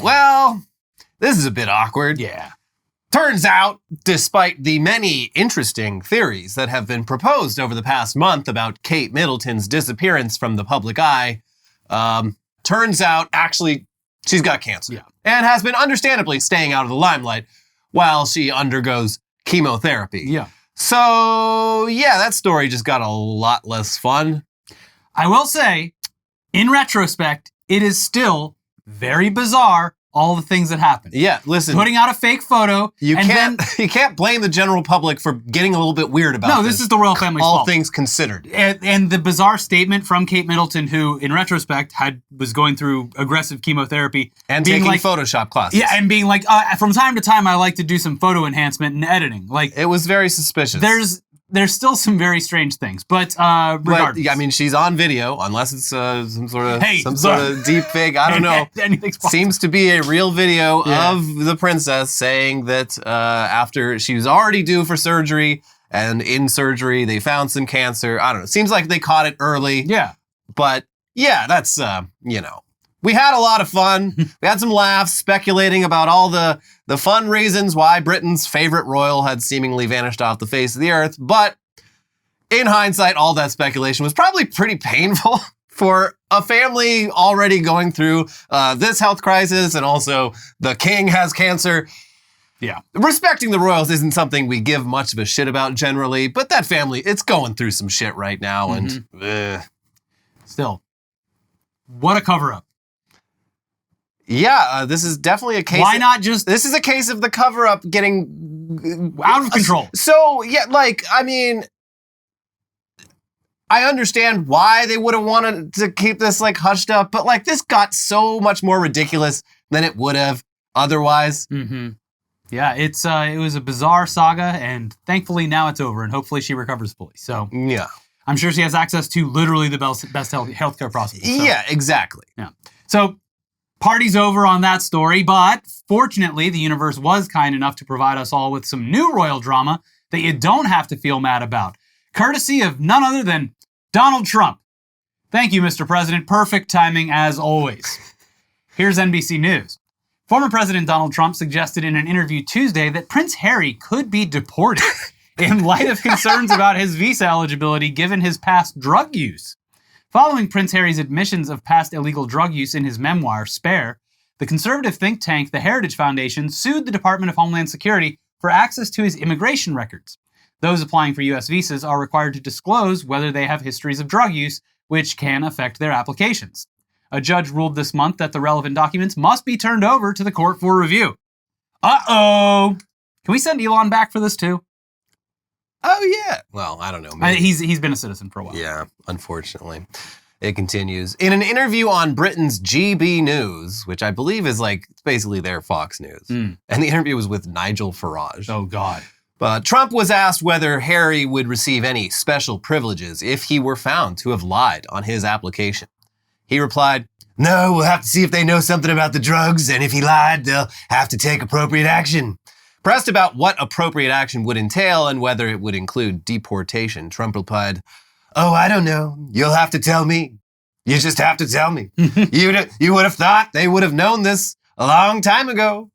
Well, this is a bit awkward. Yeah. Turns out, despite the many interesting theories that have been proposed over the past month about Kate Middleton's disappearance from the public eye, turns out, actually, she's got cancer. Yeah. And has been understandably staying out of the limelight while she undergoes chemotherapy. Yeah. So, yeah, that story just got a lot less fun. I will say, in retrospect, it is still very bizarre, all the things that happened. Yeah, listen. Putting out a fake photo. You can't blame the general public for getting a little bit weird about this. No, this is the royal family's fault. All things considered. And the bizarre statement from Kate Middleton, who, in retrospect, was going through aggressive chemotherapy. And taking Photoshop classes. Yeah, and being like, from time to time, I like to do some photo enhancement and editing. Like, it was very suspicious. There's still some very strange things, but regardless. I mean, she's on video, unless it's some sort of deep fake. I don't know. Anything's possible. Seems to be a real video of the princess saying that after she was already due for surgery, and in surgery they found some cancer. I don't know. Seems like they caught it early. Yeah. But yeah, that's we had a lot of fun. We had some laughs speculating about all the fun reasons why Britain's favorite royal had seemingly vanished off the face of the earth. But in hindsight, all that speculation was probably pretty painful for a family already going through this health crisis, and also the king has cancer. Yeah. Respecting the royals isn't something we give much of a shit about generally, but that family, it's going through some shit right now. Mm-hmm. And still, what a cover-up. Yeah, this is definitely a case. Why not just... This is a case of the cover-up getting... out of control. So, yeah, I mean... I understand why they would have wanted to keep this, hushed up, but, this got so much more ridiculous than it would have otherwise. Mm-hmm. Yeah, it was a bizarre saga, and thankfully now it's over, and hopefully she recovers fully. So, yeah. I'm sure she has access to literally the best healthcare possible. So. Yeah, exactly. Yeah. So... party's over on that story, but fortunately, the universe was kind enough to provide us all with some new royal drama that you don't have to feel mad about, courtesy of none other than Donald Trump. Thank you, Mr. President. Perfect timing as always. Here's NBC News. Former President Donald Trump suggested in an interview Tuesday that Prince Harry could be deported in light of concerns about his visa eligibility given his past drug use. Following Prince Harry's admissions of past illegal drug use in his memoir, Spare, the conservative think tank, the Heritage Foundation, sued the Department of Homeland Security for access to his immigration records. Those applying for U.S. visas are required to disclose whether they have histories of drug use, which can affect their applications. A judge ruled this month that the relevant documents must be turned over to the court for review. Uh-oh! Can we send Elon back for this too? Oh, yeah. Well, I don't know. Maybe. He's been a citizen for a while. Yeah, unfortunately. It continues. In an interview on Britain's GB News, which I believe is it's basically their Fox News. And the interview was with Nigel Farage. Oh, God. Trump was asked whether Harry would receive any special privileges if he were found to have lied on his application. He replied, "No, we'll have to see if they know something about the drugs, and if he lied, they'll have to take appropriate action." Pressed about what appropriate action would entail and whether it would include deportation, Trump replied, "Oh, I don't know. You'll have to tell me. You just have to tell me. You would have thought they would have known this a long time ago."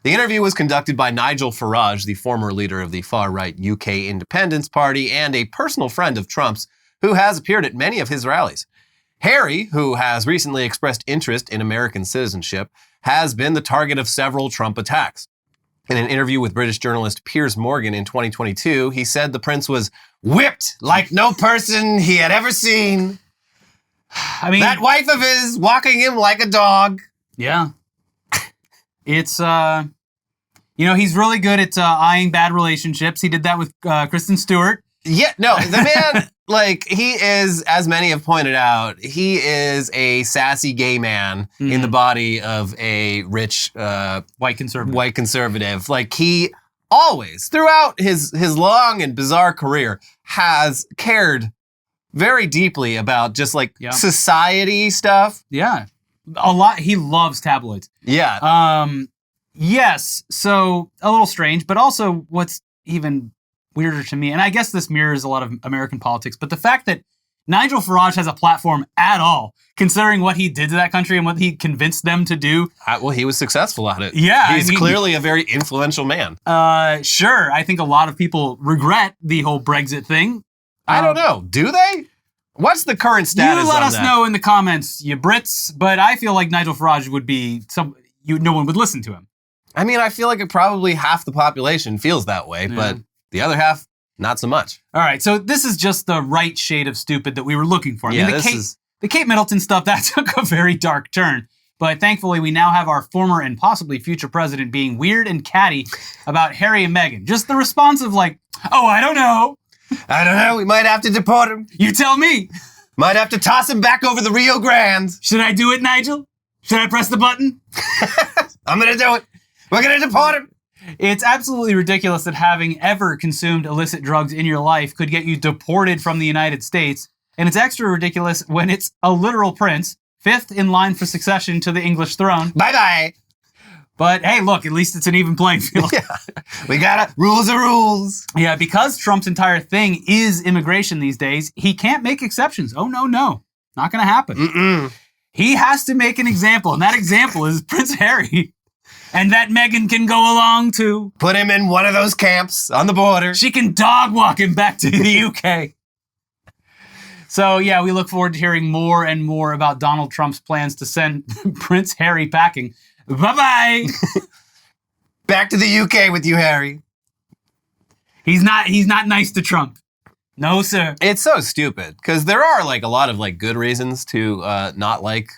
The interview was conducted by Nigel Farage, the former leader of the far-right UK Independence Party and a personal friend of Trump's, who has appeared at many of his rallies. Harry, who has recently expressed interest in American citizenship, has been the target of several Trump attacks. In an interview with British journalist Piers Morgan in 2022, he said the prince was whipped like no person he had ever seen. I mean, that wife of his walking him like a dog. Yeah. It's, he's really good at eyeing bad relationships. He did that with Kristen Stewart. Yeah, no, the man, he is, as many have pointed out, he is a sassy gay man in the body of a rich white conservative. He always, throughout his long and bizarre career, has cared very deeply about just society stuff. Yeah. A lot. He loves tabloids. Yeah. Yes. So a little strange, but also what's even weirder to me, and I guess this mirrors a lot of American politics, but the fact that Nigel Farage has a platform at all, considering what he did to that country and what he convinced them to do. Well, he was successful at it. Yeah. He's clearly a very influential man. Sure. I think a lot of people regret the whole Brexit thing. I don't know. Do they? What's the current status You let on us that? know in the comments, you Brits, but I feel like Nigel Farage would be no one would listen to him. I mean, I feel like probably half the population feels that way, but the other half, not so much. All right, so this is just the right shade of stupid that we were looking for. Yeah, the Kate Middleton stuff, that took a very dark turn. But thankfully, we now have our former and possibly future president being weird and catty about Harry and Meghan. Just the response of like, oh, I don't know. I don't know. We might have to deport him. You tell me. Might have to toss him back over the Rio Grande. Should I do it, Nigel? Should I press the button? I'm going to do it. We're going to deport him. It's absolutely ridiculous that having ever consumed illicit drugs in your life could get you deported from the United States. And it's extra ridiculous when it's a literal prince, fifth in line for succession to the English throne. Bye-bye. But hey, look, at least it's an even playing field. Yeah. We got to, rules are rules. Yeah, because Trump's entire thing is immigration these days, he can't make exceptions. Oh, no. Not going to happen. Mm-mm. He has to make an example, and that example is Prince Harry. And that Meghan can go along too. Put him in one of those camps on the border. She can dog walk him back to the UK. So yeah, we look forward to hearing more and more about Donald Trump's plans to send Prince Harry packing. Bye-bye. Back to the UK with you, Harry. He's not nice to Trump. No, sir. It's so stupid because there are like a lot of like good reasons to not like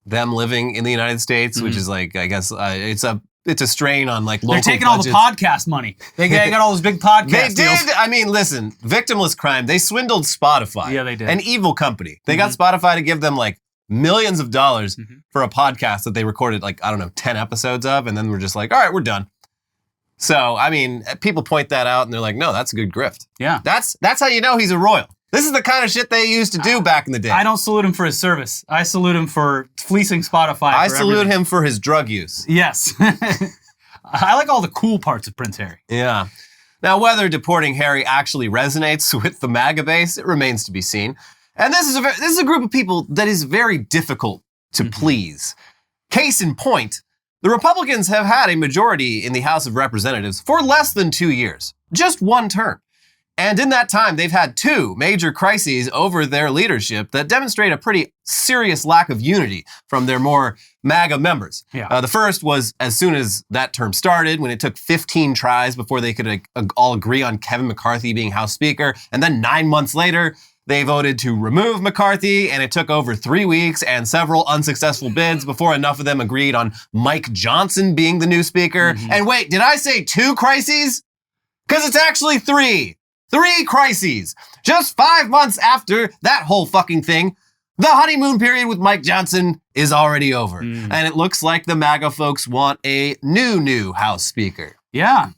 them living in the United States, which is like, I guess it's a strain on like local They're taking budgets. all the podcast money. They got all those big podcast They deals. did. I mean, listen, victimless crime. They swindled Spotify. Yeah, they did. An evil company. They got Spotify to give them like millions of dollars for a podcast that they recorded like, I don't know, 10 episodes of. And then we're just like, all right, we're done. So, I mean, people point that out and they're like, no, that's a good grift. Yeah. That's how you know he's a royal. This is the kind of shit they used to do back in the day. I don't salute him for his service. I salute him for fleecing Spotify. I salute him for his drug use. Yes. I like all the cool parts of Prince Harry. Yeah. Now, whether deporting Harry actually resonates with the MAGA base, it remains to be seen. And this is a group of people that is very difficult to please. Case in point, the Republicans have had a majority in the House of Representatives for less than 2 years, just one term. And in that time, they've had two major crises over their leadership that demonstrate a pretty serious lack of unity from their more MAGA members. Yeah. The first was as soon as that term started, when it took 15 tries before they could all agree on Kevin McCarthy being House Speaker. And then 9 months later, they voted to remove McCarthy, and it took over 3 weeks and several unsuccessful bids before enough of them agreed on Mike Johnson being the new speaker. And wait, did I say 2 crises? Because it's actually 3. 3 crises. Just 5 months after that whole fucking thing, the honeymoon period with Mike Johnson is already over. And it looks like the MAGA folks want a new House Speaker. Yeah.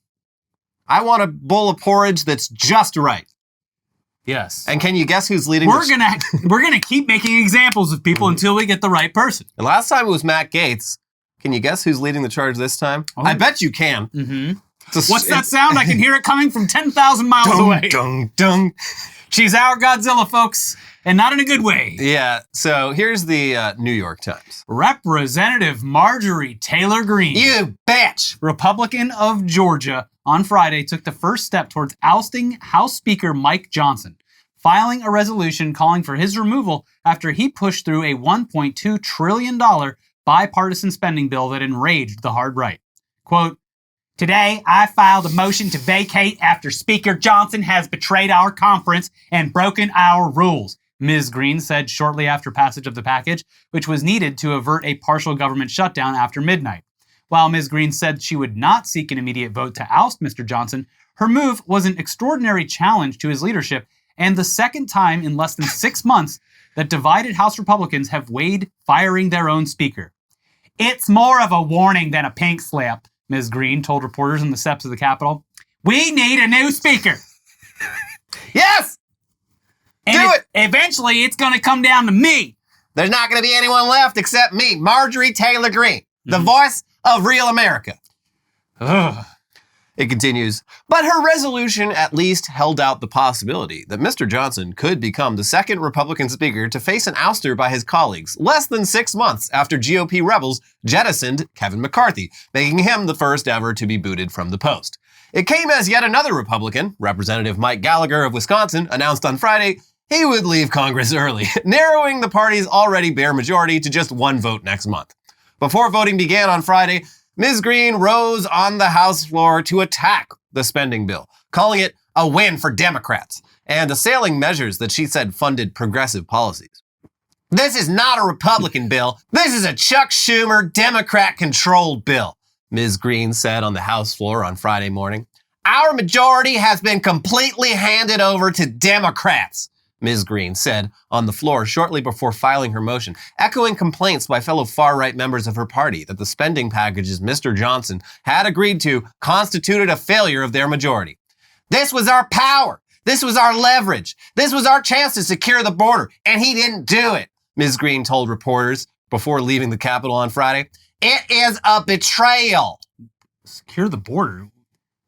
I want a bowl of porridge that's just right. Yes. And can you guess who's leading? We're gonna keep making examples of people until we get the right person. And last time it was Matt Gaetz. Can you guess who's leading the charge this time? I bet you can. What's that sound? I can hear it coming from 10,000 miles away. Dung, dung. She's our Godzilla, folks, and not in a good way. Yeah, so here's the New York Times. Representative Marjorie Taylor Greene, You bitch! Republican of Georgia, on Friday took the first step towards ousting House Speaker Mike Johnson, filing a resolution calling for his removal after he pushed through a $1.2 trillion bipartisan spending bill that enraged the hard right. Quote, "Today, I filed a motion to vacate after Speaker Johnson has betrayed our conference and broken our rules," Ms. Greene said shortly after passage of the package, which was needed to avert a partial government shutdown after midnight. While Ms. Greene said she would not seek an immediate vote to oust Mr. Johnson, her move was an extraordinary challenge to his leadership and the second time in less than 6 months that divided House Republicans have weighed firing their own speaker. "It's more of a warning than a pink slip," Ms. Greene told reporters on the steps of the Capitol. "We need a new speaker." Yes! And Do it! Eventually, it's going to come down to me. There's not going to be anyone left except me, Marjorie Taylor Greene, the voice of real America. Ugh. It continues, but her resolution at least held out the possibility that Mr. Johnson could become the second Republican speaker to face an ouster by his colleagues less than 6 months after GOP rebels jettisoned Kevin McCarthy, making him the first ever to be booted from the post. It came as yet another Republican, Representative Mike Gallagher of Wisconsin, announced on Friday he would leave Congress early, narrowing the party's already bare majority to just 1 vote next month. Before voting began on Friday, Ms. Green rose on the House floor to attack the spending bill, calling it a win for Democrats, and assailing measures that she said funded progressive policies. This is not a Republican bill. This is a Chuck Schumer Democrat-controlled bill, Ms. Green said on the House floor on Friday morning. Our majority has been completely handed over to Democrats, Ms. Green said on the floor shortly before filing her motion, echoing complaints by fellow far-right members of her party that the spending packages Mr. Johnson had agreed to constituted a failure of their majority. This was our power. This was our leverage. This was our chance to secure the border, and he didn't do it, Ms. Green told reporters before leaving the Capitol on Friday. It is a betrayal. Secure the border?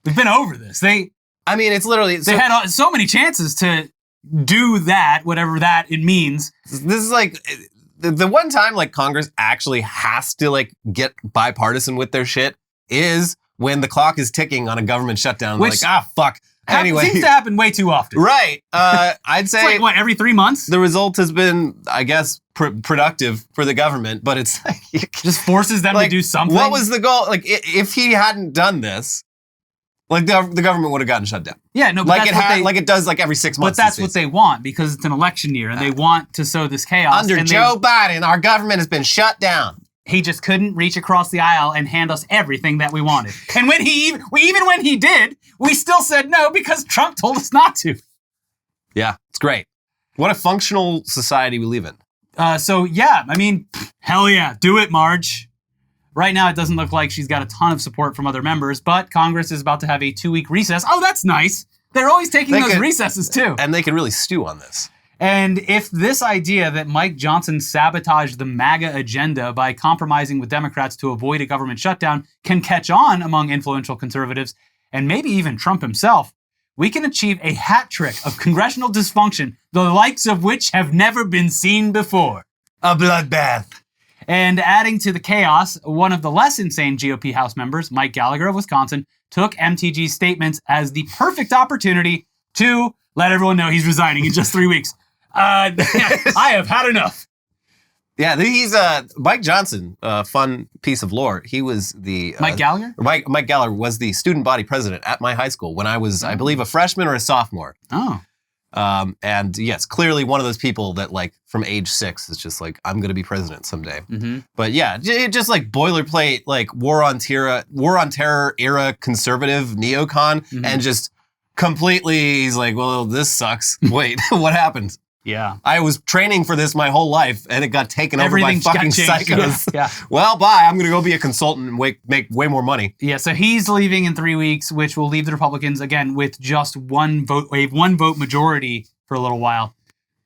We've been over this. It's literally... They had so many chances to do that, whatever that it means. This is like the one time like Congress actually has to like get bipartisan with their shit is when the clock is ticking on a government shutdown. Which, they're like, fuck. Anyway, seems to happen way too often. Right. I'd say it's like, what, every 3 months? The result has been, I guess, productive for the government, but it's like just forces them to do something. What was the goal? Like, if he hadn't done this, like the government would have gotten shut down. Yeah, no, but like it does like every 6 months. But that's what they want because it's an election year and they want to sow this chaos. Under Joe Biden, our government has been shut down. He just couldn't reach across the aisle and hand us everything that we wanted. And even when he did, we still said no because Trump told us not to. Yeah, it's great. What a functional society we live in. Hell yeah, do it, Marge. Right now, it doesn't look like she's got a ton of support from other members, but Congress is about to have a 2-week recess. Oh, that's nice. They're always taking those recesses, too. And they can really stew on this. And if this idea that Mike Johnson sabotaged the MAGA agenda by compromising with Democrats to avoid a government shutdown can catch on among influential conservatives, and maybe even Trump himself, we can achieve a hat trick of congressional dysfunction, the likes of which have never been seen before. A bloodbath. And adding to the chaos, one of the less insane GOP House members, Mike Gallagher of Wisconsin, took MTG's statements as the perfect opportunity to let everyone know he's resigning in just 3 weeks. I have had enough. Yeah, he's Mike Johnson, fun piece of lore. He was the... Mike Gallagher? Mike Gallagher was the student body president at my high school when I was, I believe, a freshman or a sophomore. Oh. And yes, clearly one of those people that like from age 6 is just like, I'm going to be president someday. Mm-hmm. But yeah, just like boilerplate, like war on terror era conservative neocon, and just completely, he's like, well, this sucks. Wait, what happened? Yeah. I was training for this my whole life and it got taken over by fucking psychos. Yeah. Well, bye. I'm going to go be a consultant and make way more money. Yeah, so he's leaving in 3 weeks, which will leave the Republicans, again, with just one vote majority for a little while.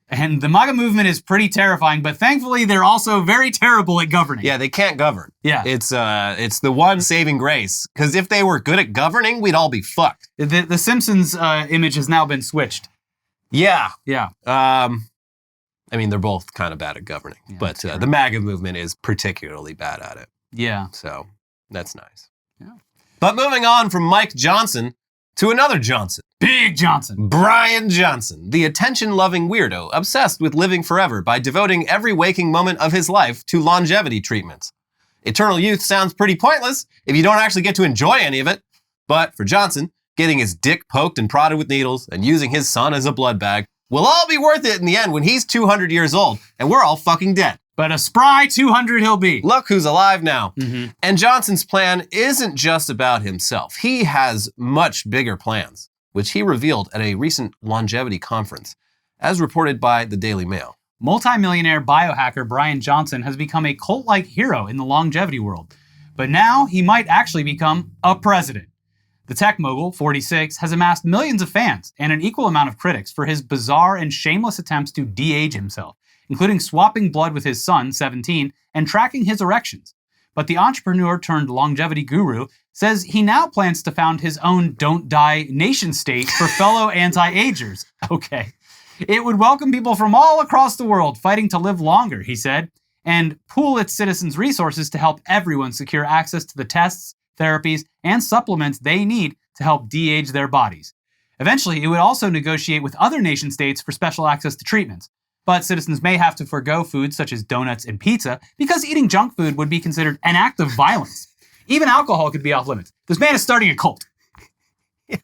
And the MAGA movement is pretty terrifying, but thankfully they're also very terrible at governing. Yeah, they can't govern. Yeah. It's the one saving grace. Because if they were good at governing, we'd all be fucked. The Simpsons image has now been switched. Yeah. Yeah. They're both kind of bad at governing, but the MAGA movement is particularly bad at it. Yeah. So that's nice. Yeah. But moving on from Mike Johnson to another Johnson. Big Johnson. Bryan Johnson, the attention-loving weirdo obsessed with living forever by devoting every waking moment of his life to longevity treatments. Eternal youth sounds pretty pointless if you don't actually get to enjoy any of it. But for Johnson, getting his dick poked and prodded with needles and using his son as a blood bag will all be worth it in the end when he's 200 years old and we're all fucking dead. But a spry 200 he'll be. Look who's alive now. Mm-hmm. And Johnson's plan isn't just about himself. He has much bigger plans, which he revealed at a recent longevity conference, as reported by the Daily Mail. Multi-millionaire biohacker Bryan Johnson has become a cult-like hero in the longevity world. But now he might actually become a president. The tech mogul, 46, has amassed millions of fans and an equal amount of critics for his bizarre and shameless attempts to de-age himself, including swapping blood with his son, 17, and tracking his erections. but the entrepreneur turned longevity guru says he now plans to found his own Don't Die nation state for fellow anti-agers. Okay. It would welcome people from all across the world fighting to live longer, he said, and pool its citizens' resources to help everyone secure access to the tests, therapies, and supplements they need to help de-age their bodies. Eventually, it would also negotiate with other nation states for special access to treatments. But citizens may have to forego foods such as donuts and pizza because eating junk food would be considered an act of violence. Even alcohol could be off limits. This man is starting a cult. Yeah.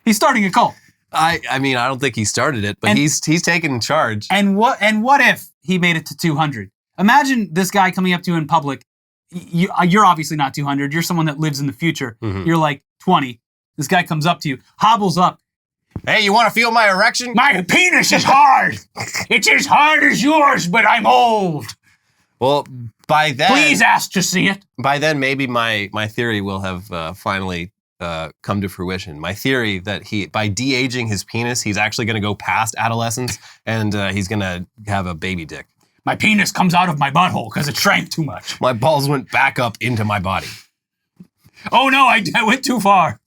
He's starting a cult. I mean, I don't think he started it, but he's taken charge. And what if he made it to 200? Imagine this guy coming up to you in public. You're obviously not 200. You're someone that lives in the future. Mm-hmm. You're like 20. This guy comes up to you, hobbles up. Hey, you want to feel my erection? My penis is hard. It's as hard as yours, but I'm old. Well, by then... Please ask to see it. By then, maybe my theory will have finally come to fruition. My theory that by de-aging his penis, he's actually going to go past adolescence and he's going to have a baby dick. My penis comes out of my butthole because it shrank too much. My balls went back up into my body. Oh no, I went too far.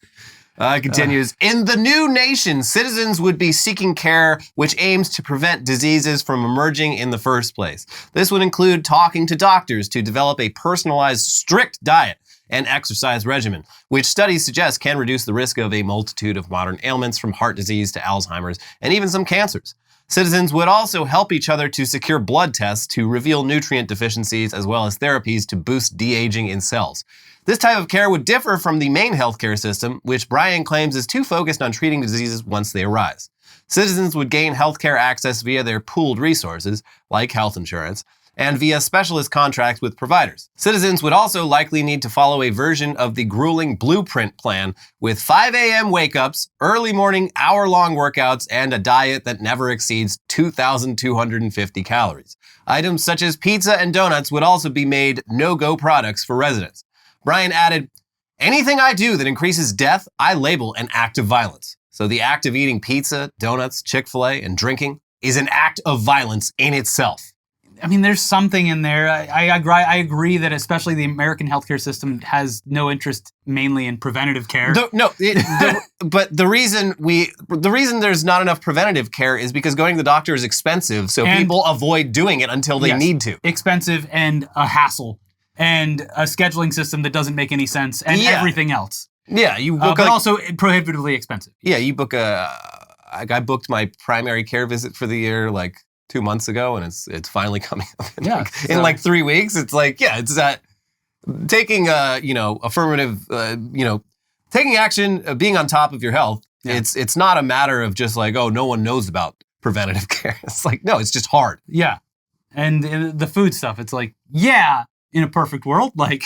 Continues, in the new nation, citizens would be seeking care which aims to prevent diseases from emerging in the first place. This would include talking to doctors to develop a personalized, strict diet and exercise regimen, which studies suggest can reduce the risk of a multitude of modern ailments from heart disease to Alzheimer's and even some cancers. Citizens would also help each other to secure blood tests to reveal nutrient deficiencies as well as therapies to boost de-aging in cells. This type of care would differ from the main healthcare system, which Bryan claims is too focused on treating diseases once they arise. Citizens would gain healthcare access via their pooled resources, like health insurance, and via specialist contracts with providers. Citizens would also likely need to follow a version of the grueling blueprint plan with 5 a.m. wake-ups, early morning hour-long workouts, and a diet that never exceeds 2,250 calories. Items such as pizza and donuts would also be made no-go products for residents. Bryan added, anything I do that increases death, I label an act of violence. So the act of eating pizza, donuts, Chick-fil-A, and drinking is an act of violence in itself. I mean, there's something in there. I agree that especially the American healthcare system has no interest mainly in preventative care. But the reason there's not enough preventative care is because going to the doctor is expensive, so people avoid doing it until they need to. Expensive and a hassle. And a scheduling system that doesn't make any sense, and everything else. Yeah, you book, but also prohibitively expensive. Yeah, you book I booked my primary care visit for the year like 2 months ago, and it's finally coming up. In like 3 weeks. It's like it's that taking affirmative taking action, being on top of your health. Yeah. It's not a matter of just like, oh, no one knows about preventative care. It's like, no, it's just hard. Yeah, and the food stuff. It's like, yeah. In a perfect world, like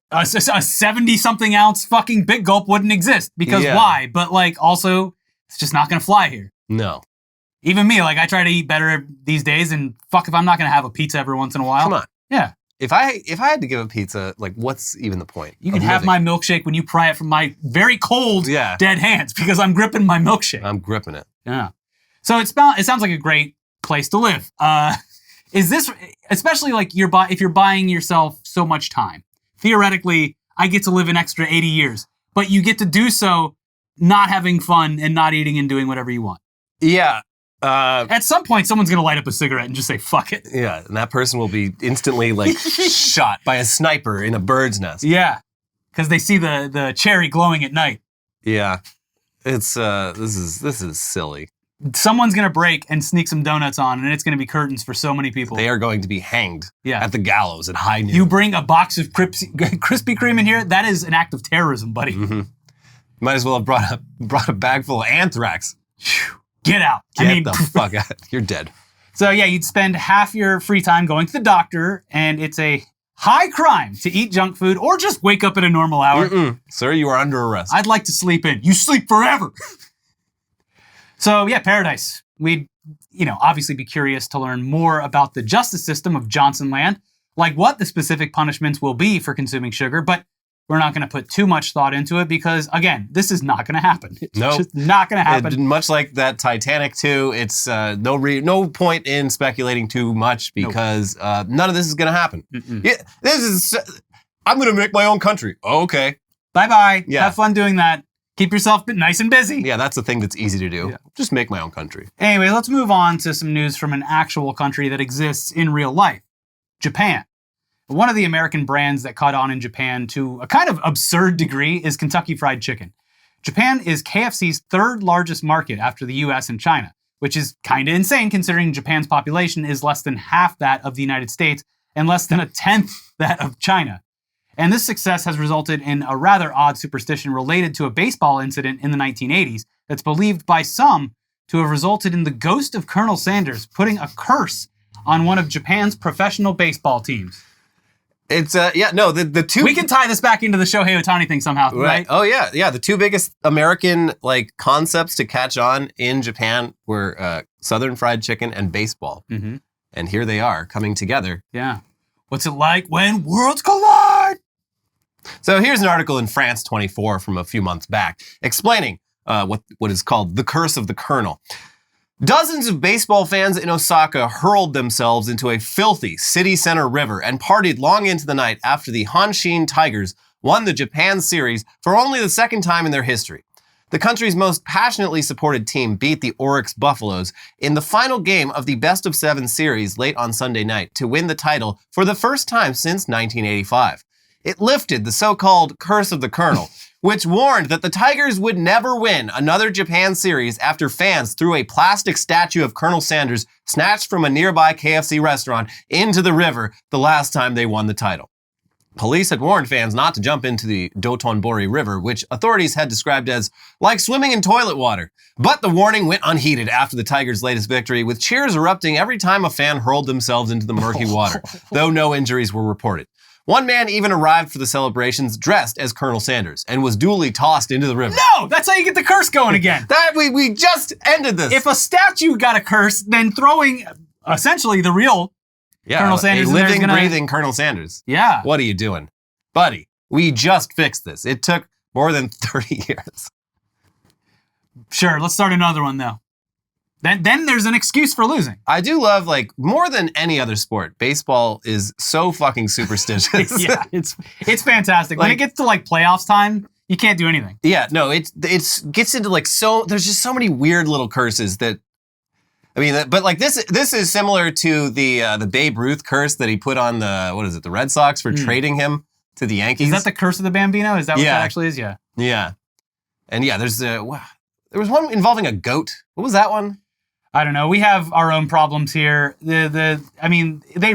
a 70-something ounce fucking Big Gulp wouldn't exist because why? But like also, it's just not gonna fly here. No. Even me, like I try to eat better these days, and fuck if I'm not gonna have a pizza every once in a while. Come on. Yeah. If I had to give a pizza, like what's even the point? You can have my milkshake when you pry it from my very cold dead hands because I'm gripping my milkshake. I'm gripping it. Yeah. So it sounds like a great place to live. Is this, especially like if you're buying yourself so much time, theoretically, I get to live an extra 80 years, but you get to do so not having fun and not eating and doing whatever you want. Yeah. At some point, someone's going to light up a cigarette and just say, fuck it. Yeah. And that person will be instantly like shot by a sniper in a bird's nest. Yeah. Because they see the cherry glowing at night. Yeah. It's, this is silly. Someone's going to break and sneak some donuts on, and it's going to be curtains for so many people. They are going to be hanged at the gallows at high noon. You bring a box of Krispy Kreme in here, that is an act of terrorism, buddy. Mm-hmm. You might as well have brought a bag full of anthrax. Get out. Get the fuck out. You're dead. So yeah, you'd spend half your free time going to the doctor, and it's a high crime to eat junk food or just wake up at a normal hour. Mm-mm. Sir, you are under arrest. I'd like to sleep in. You sleep forever. So yeah, paradise. We'd, obviously be curious to learn more about the justice system of Johnson Land, like what the specific punishments will be for consuming sugar. But We're not going to put too much thought into it because, again, this is not going to happen. It's just not going to happen. Much like that Titanic 2, it's no point in speculating too much because none of this is going to happen. Yeah, I'm going to make my own country. Oh, okay. Bye-bye. Yeah. Have fun doing that. Keep yourself nice and busy. Yeah, that's the thing that's easy to do. Yeah. Just make my own country. Anyway, let's move on to some news from an actual country that exists in real life. Japan. One of the American brands that caught on in Japan to a kind of absurd degree is Kentucky Fried Chicken. Japan is KFC's third largest market after the US and China, which is kind of insane considering Japan's population is less than half that of the United States and less than a tenth that of China. And this success has resulted in a rather odd superstition related to a baseball incident in the 1980s that's believed by some to have resulted in the ghost of Colonel Sanders putting a curse on one of Japan's professional baseball teams. It's the two. We can tie this back into the Shohei Ohtani thing somehow, right? Oh yeah. The two biggest American concepts to catch on in Japan were Southern Fried Chicken and baseball, and here they are coming together. Yeah. What's it like when worlds collide? So here's an article in France 24 from a few months back explaining what is called the curse of the Colonel. Dozens of baseball fans in Osaka hurled themselves into a filthy city center river and partied long into the night after the Hanshin Tigers won the Japan series for only the second time in their history. The country's most passionately supported team beat the Oryx Buffaloes in the final game of the best-of-7 series late on Sunday night to win the title for the first time since 1985. It lifted the so-called curse of the Colonel, which warned that the Tigers would never win another Japan series after fans threw a plastic statue of Colonel Sanders snatched from a nearby KFC restaurant into the river the last time they won the title. Police had warned fans not to jump into the Dotonbori River, which authorities had described as like swimming in toilet water. But the warning went unheeded after the Tigers' latest victory, with cheers erupting every time a fan hurled themselves into the murky water, though no injuries were reported. One man even arrived for the celebrations dressed as Colonel Sanders and was duly tossed into the river. No! That's how you get the curse going again. We just ended this. If a statue got a curse, then throwing essentially the real Colonel Sanders a living, breathing Colonel Sanders. Yeah. What are you doing? Buddy, we just fixed this. It took more than 30 years. Sure, let's start another one though. Then there's an excuse for losing. I do love, more than any other sport, baseball is so fucking superstitious. Yeah, it's fantastic. When it gets to playoffs time, you can't do anything. Yeah, no, it gets into there's just so many weird little curses that, but this is similar to the Babe Ruth curse that he put on the Red Sox for trading him to the Yankees. Is that the curse of the Bambino? Is that what that actually is? Yeah. Yeah. And yeah, there was one involving a goat. What was that one? I don't know. We have our own problems here. They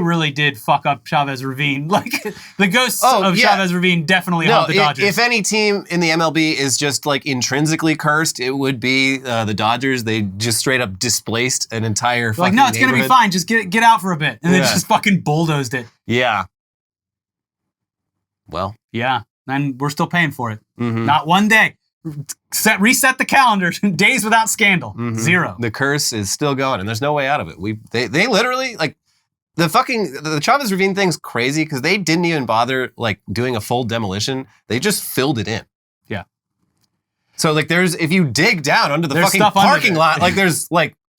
really did fuck up Chavez Ravine. The ghosts of Chavez Ravine definitely haunt the Dodgers. If any team in the MLB is just intrinsically cursed, it would be the Dodgers. They just straight up displaced an entire fucking no, it's going to be fine. Just get out for a bit. And then just fucking bulldozed it. Yeah. Well. Yeah. And we're still paying for it. Mm-hmm. Not one day. Reset the calendar. Days without scandal. Mm-hmm. 0. The curse is still going, and there's no way out of it. They literally the Chavez Ravine thing's crazy because they didn't even bother doing a full demolition. They just filled it in. Yeah. So if you dig down under the fucking parking lot, there's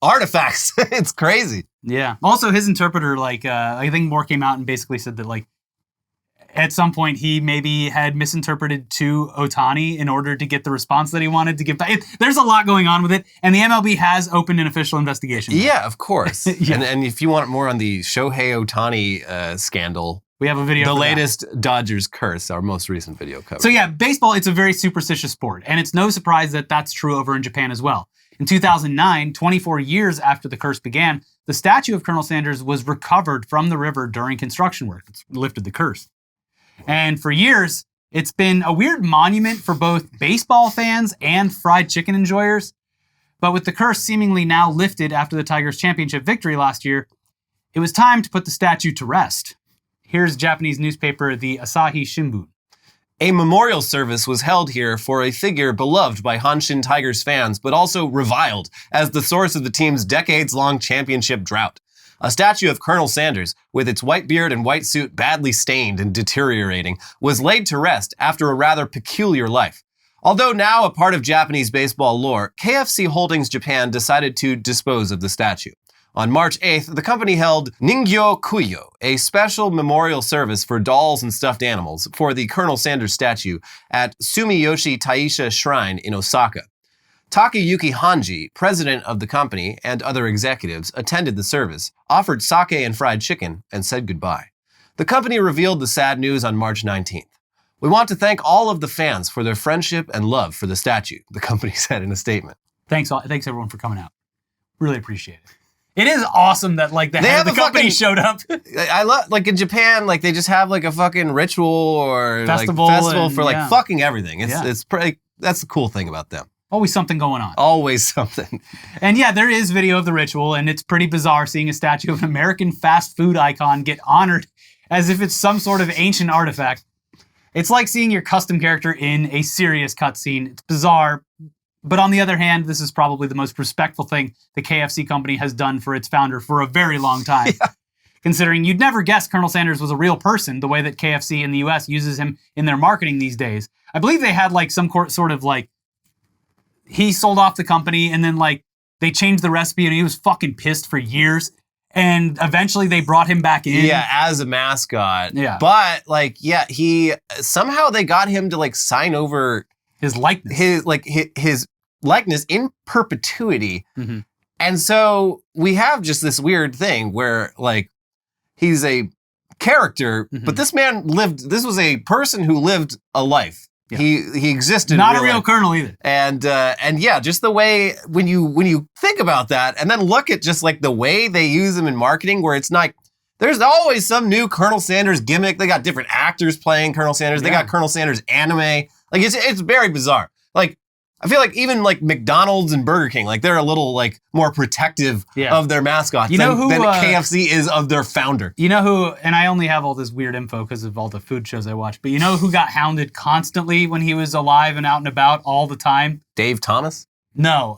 artifacts. It's crazy. Yeah. Also, his interpreter, I think more came out and basically said that at some point, he maybe had misinterpreted to Ohtani in order to get the response that he wanted to give back. There's a lot going on with it, and the MLB has opened an official investigation. Yeah, of course. Yeah. And if you want more on the Shohei Ohtani scandal, we have a video. The latest Dodgers curse, our most recent video cover. So yeah, baseball, it's a very superstitious sport, and it's no surprise that that's true over in Japan as well. In 2009, 24 years after the curse began, the statue of Colonel Sanders was recovered from the river during construction work. It's lifted the curse. And for years, it's been a weird monument for both baseball fans and fried chicken enjoyers. But with the curse seemingly now lifted after the Tigers' championship victory last year, it was time to put the statue to rest. Here's Japanese newspaper, the Asahi Shimbun. A memorial service was held here for a figure beloved by Hanshin Tigers fans, but also reviled as the source of the team's decades-long championship drought. A statue of Colonel Sanders, with its white beard and white suit badly stained and deteriorating, was laid to rest after a rather peculiar life. Although now a part of Japanese baseball lore, KFC Holdings Japan decided to dispose of the statue. On March 8th, the company held Ningyo Kuyo, a special memorial service for dolls and stuffed animals, for the Colonel Sanders statue at Sumiyoshi Taisha Shrine in Osaka. Takayuki Hanji, president of the company, and other executives attended the service, offered sake and fried chicken, and said goodbye. The company revealed the sad news on March 19th. We want to thank all of the fans for their friendship and love for the statue, the company said in a statement. Thanks everyone for coming out. Really appreciate it. It is awesome that like the head of the company showed up. I love, like in Japan, like they just have like a fucking ritual or festival for like fucking everything. It's pretty, that's the cool thing about them. Always something going on. Always something. And yeah, there is video of the ritual, and it's pretty bizarre seeing a statue of an American fast food icon get honored as if it's some sort of ancient artifact. It's like seeing your custom character in a serious cutscene. It's bizarre. But on the other hand, this is probably the most respectful thing the KFC company has done for its founder for a very long time. Yeah. Considering you'd never guess Colonel Sanders was a real person the way that KFC in the US uses him in their marketing these days. I believe they had like some sort of like, he sold off the company and then like they changed the recipe and he was fucking pissed for years. And eventually they brought him back in. Yeah, as a mascot. Yeah. But like, yeah, somehow they got him to like sign over his likeness. His likeness in perpetuity. Mm-hmm. And so we have just this weird thing where like he's a character, but this was a person who lived a life. Yeah. He existed. Not a real colonel either. And yeah, just the way when you think about that and then look at just like the way they use him in marketing where it's like, there's always some new Colonel Sanders gimmick. They got different actors playing Colonel Sanders. They got Colonel Sanders anime. Like it's very bizarre. Like I feel like even like McDonald's and Burger King, like they're a little like more protective of their mascots than KFC is of their founder. You know who, and I only have all this weird info because of all the food shows I watch, but you know who got hounded constantly when he was alive and out and about all the time? Dave Thomas? No,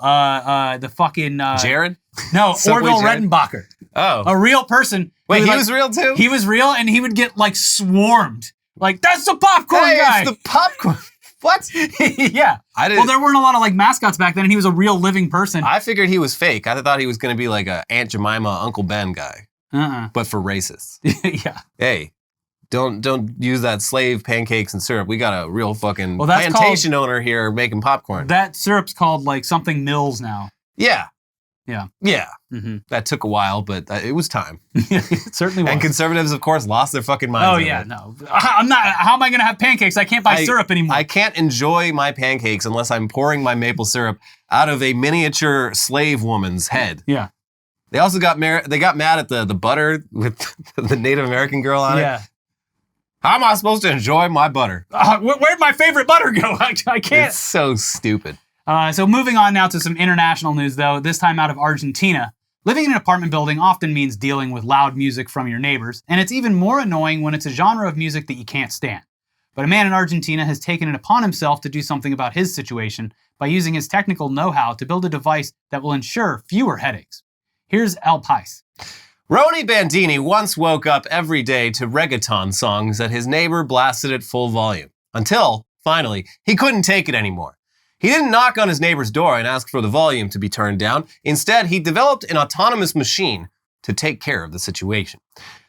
the fucking... Jared? No, Orville Redenbacher. Oh. A real person. Wait, he was real too? He was real and he would get like swarmed. Like, that's the popcorn guy! It's the popcorn... What? Yeah. Well, there weren't a lot of like mascots back then, and he was a real living person. I figured he was fake. I thought he was going to be like a Aunt Jemima, Uncle Ben guy. But for racists. Yeah. Hey, don't use that slave pancakes and syrup. We got a real fucking plantation owner here making popcorn. That syrup's called like something Mills now. Yeah. Yeah. Yeah. Mm-hmm. That took a while, but it was time. It certainly was. And conservatives, of course, lost their fucking minds. Oh, yeah, no. I'm not. How am I going to have pancakes? I can't buy syrup anymore. I can't enjoy my pancakes unless I'm pouring my maple syrup out of a miniature slave woman's head. Yeah. They also got mad at the butter with the Native American girl on it. Yeah. How am I supposed to enjoy my butter? Where'd my favorite butter go? I can't. It's so stupid. So moving on now to some international news, though, this time out of Argentina. Living in an apartment building often means dealing with loud music from your neighbors, and it's even more annoying when it's a genre of music that you can't stand. But a man in Argentina has taken it upon himself to do something about his situation by using his technical know-how to build a device that will ensure fewer headaches. Here's El Pais. Roni Bandini once woke up every day to reggaeton songs that his neighbor blasted at full volume, until, finally, he couldn't take it anymore. He didn't knock on his neighbor's door and ask for the volume to be turned down. Instead, he developed an autonomous machine to take care of the situation.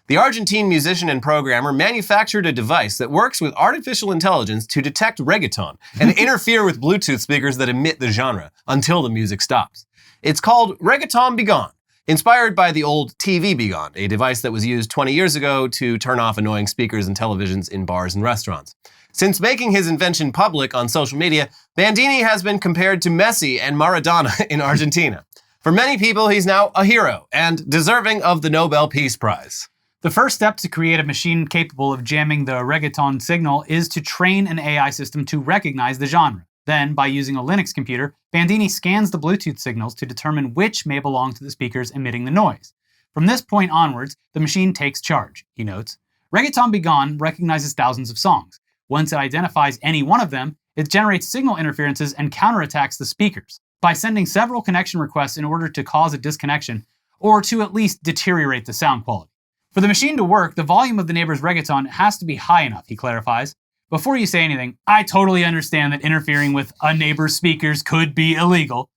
The Argentine musician and programmer manufactured a device that works with artificial intelligence to detect reggaeton and interfere with Bluetooth speakers that emit the genre until the music stops. It's called Reggaeton Be Gone, inspired by the old TV Be Gone, a device that was used 20 years ago to turn off annoying speakers and televisions in bars and restaurants. Since making his invention public on social media, Bandini has been compared to Messi and Maradona in Argentina. For many people, he's now a hero and deserving of the Nobel Peace Prize. The first step to create a machine capable of jamming the reggaeton signal is to train an AI system to recognize the genre. Then, by using a Linux computer, Bandini scans the Bluetooth signals to determine which may belong to the speakers emitting the noise. From this point onwards, the machine takes charge, he notes. Reggaeton Be Gone recognizes thousands of songs. Once it identifies any one of them, it generates signal interferences and counterattacks the speakers. By sending several connection requests in order to cause a disconnection, or to at least deteriorate the sound quality. For the machine to work, the volume of the neighbor's reggaeton has to be high enough, he clarifies. Before you say anything, I totally understand that interfering with a neighbor's speakers could be illegal.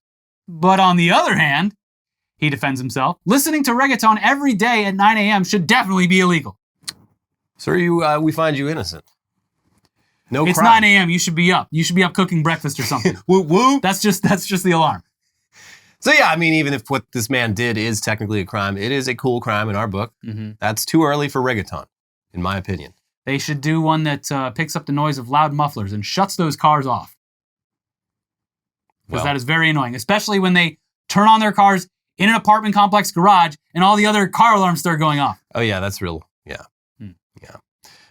But on the other hand, he defends himself, listening to reggaeton every day at 9 a.m. should definitely be illegal. Sir, we find you innocent. No crime. It's 9 a.m. You should be up. You should be up cooking breakfast or something. Woo woo. That's just the alarm. So yeah, I mean, even if what this man did is technically a crime, it is a cool crime in our book. Mm-hmm. That's too early for reggaeton, in my opinion. They should do one that picks up the noise of loud mufflers and shuts those cars off. Because that is very annoying, especially when they turn on their cars in an apartment complex garage and all the other car alarms start going off. Oh yeah, that's real. Yeah. Yeah.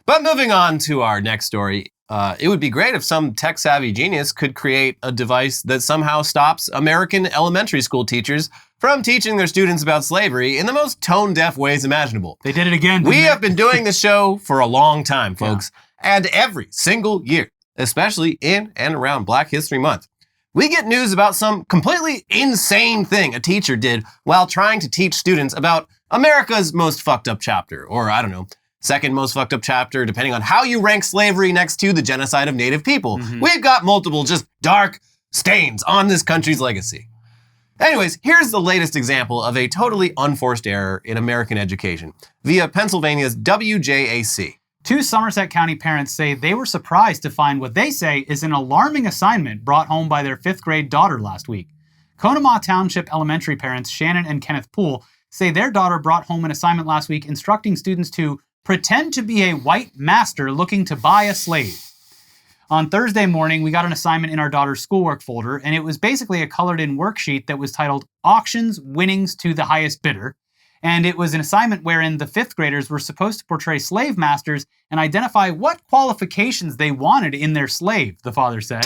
But moving on to our next story, it would be great if some tech-savvy genius could create a device that somehow stops American elementary school teachers from teaching their students about slavery in the most tone-deaf ways imaginable. They did it again. We have been doing this show for a long time, folks, and every single year, especially in and around Black History Month, we get news about some completely insane thing a teacher did while trying to teach students about America's most fucked up chapter, or I don't know, second most fucked up chapter, depending on how you rank slavery next to the genocide of Native people. Mm-hmm. We've got multiple just dark stains on this country's legacy. Anyways, here's the latest example of a totally unforced error in American education via Pennsylvania's WJAC. 2 Somerset County parents say they were surprised to find what they say is an alarming assignment brought home by their 5th grade daughter last week. Conemaugh Township Elementary parents Shannon and Kenneth Poole say their daughter brought home an assignment last week instructing students to pretend to be a white master looking to buy a slave. On Thursday morning, we got an assignment in our daughter's schoolwork folder, and it was basically a colored-in worksheet that was titled Auctions Winnings to the Highest Bidder. And it was an assignment wherein the 5th graders were supposed to portray slave masters and identify what qualifications they wanted in their slave, the father said.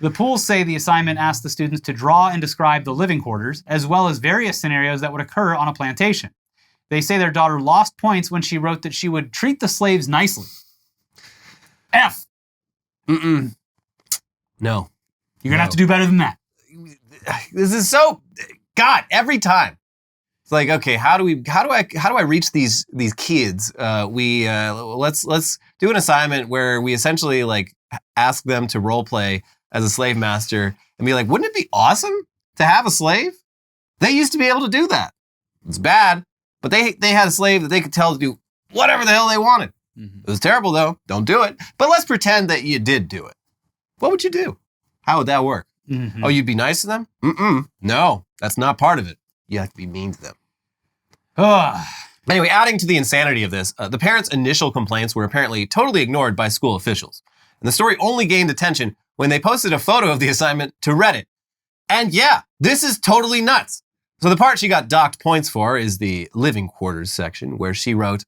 The Pools say the assignment asked the students to draw and describe the living quarters, as well as various scenarios that would occur on a plantation. They say their daughter lost points when she wrote that she would treat the slaves nicely. F. No. You're going to have to do better than that. This is so, God, every time. It's like, okay, how do I reach these kids? Let's do an assignment where we essentially like ask them to role play as a slave master and be like, wouldn't it be awesome to have a slave? They used to be able to do that. It's bad, but they had a slave that they could tell to do whatever the hell they wanted. Mm-hmm. It was terrible though. Don't do it. But let's pretend that you did do it. What would you do? How would that work? Mm-hmm. Oh, you'd be nice to them? No, that's not part of it. You have to be mean to them. Anyway, adding to the insanity of this, the parents' initial complaints were apparently totally ignored by school officials. And the story only gained attention when they posted a photo of the assignment to Reddit. And yeah, this is totally nuts. So the part she got docked points for is the living quarters section, where she wrote,